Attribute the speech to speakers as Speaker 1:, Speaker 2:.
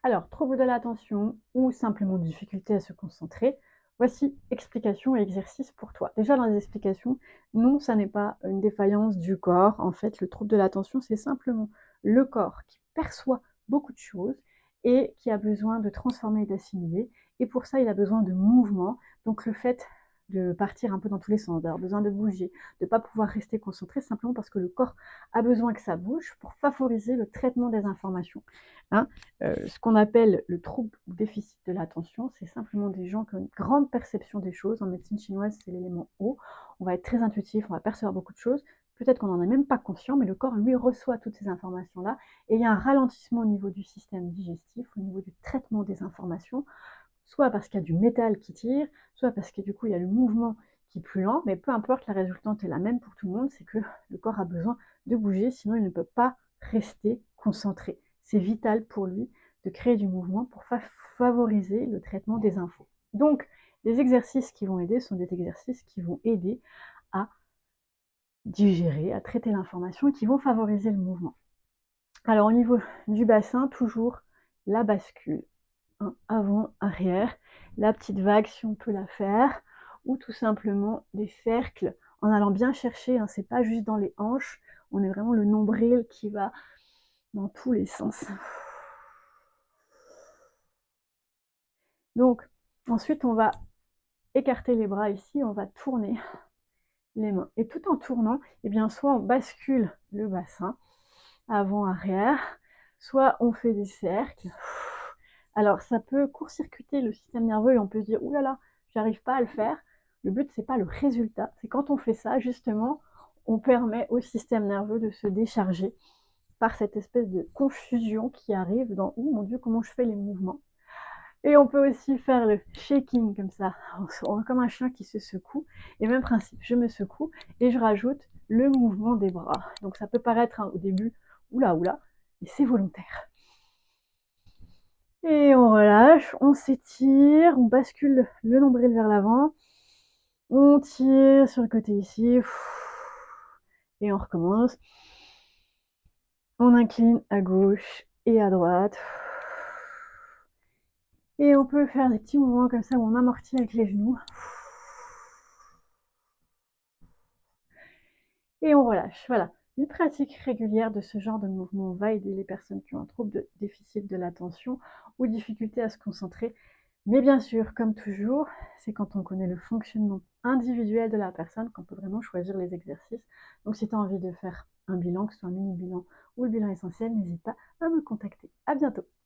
Speaker 1: Alors, trouble de l'attention ou simplement difficulté à se concentrer, voici explications et exercices pour toi. Déjà dans les explications, non, ça n'est pas une défaillance du corps. En fait, le trouble de l'attention, c'est simplement le corps qui perçoit beaucoup de choses et qui a besoin de transformer et d'assimiler. Et pour ça, il a besoin de mouvement. Donc le fait de partir un peu dans tous les sens, d'avoir besoin de bouger, de ne pas pouvoir rester concentré, simplement parce que le corps a besoin que ça bouge pour favoriser le traitement des informations. Hein, ce qu'on appelle le trouble ou déficit de l'attention, c'est simplement des gens qui ont une grande perception des choses. En médecine chinoise, c'est l'élément O. On va être très intuitif, on va percevoir beaucoup de choses. Peut-être qu'on n'en est même pas conscient, mais le corps, lui, reçoit toutes ces informations-là. Et il y a un ralentissement au niveau du système digestif, au niveau du traitement des informations, soit parce qu'il y a du métal qui tire, soit parce que du coup, il y a le mouvement qui est plus lent. Mais peu importe, la résultante est la même pour tout le monde, c'est que le corps a besoin de bouger, sinon il ne peut pas rester concentré. C'est vital pour lui de créer du mouvement pour favoriser le traitement des infos. Donc, les exercices qui vont aider sont des exercices qui vont aider à digérer, à traiter l'information et qui vont favoriser le mouvement. Alors, au niveau du bassin, toujours la bascule. Hein, avant, arrière, la petite vague si on peut la faire, ou tout simplement des cercles en allant bien chercher, hein, c'est pas juste dans les hanches, on est vraiment le nombril qui va dans tous les sens. Donc, ensuite, on va écarter les bras ici, on va tourner les mains. Et tout en tournant, eh bien, soit on bascule le bassin, avant, arrière, soit on fait des cercles. Alors, ça peut court-circuiter le système nerveux et on peut se dire, oulala, j'arrive pas à le faire. Le but, c'est pas le résultat. C'est quand on fait ça, justement, on permet au système nerveux de se décharger par cette espèce de confusion qui arrive dans, oh mon Dieu, comment je fais les mouvements. Et on peut aussi faire le shaking comme ça, comme un chien qui se secoue. Et même principe, je me secoue et je rajoute le mouvement des bras. Donc ça peut paraître au début, oula, oula, mais c'est volontaire. Et on relâche, on s'étire, on bascule le nombril vers l'avant, on tire sur le côté ici, et on recommence. On incline à gauche et à droite. Et on peut faire des petits mouvements comme ça où on amortit avec les genoux. Et on relâche. Voilà. Une pratique régulière de ce genre de mouvement va aider les personnes qui ont un trouble de déficit de l'attention ou difficulté à se concentrer. Mais bien sûr, comme toujours, c'est quand on connaît le fonctionnement individuel de la personne qu'on peut vraiment choisir les exercices. Donc si tu as envie de faire un bilan, que ce soit un mini bilan ou le bilan essentiel, n'hésite pas à me contacter. À bientôt.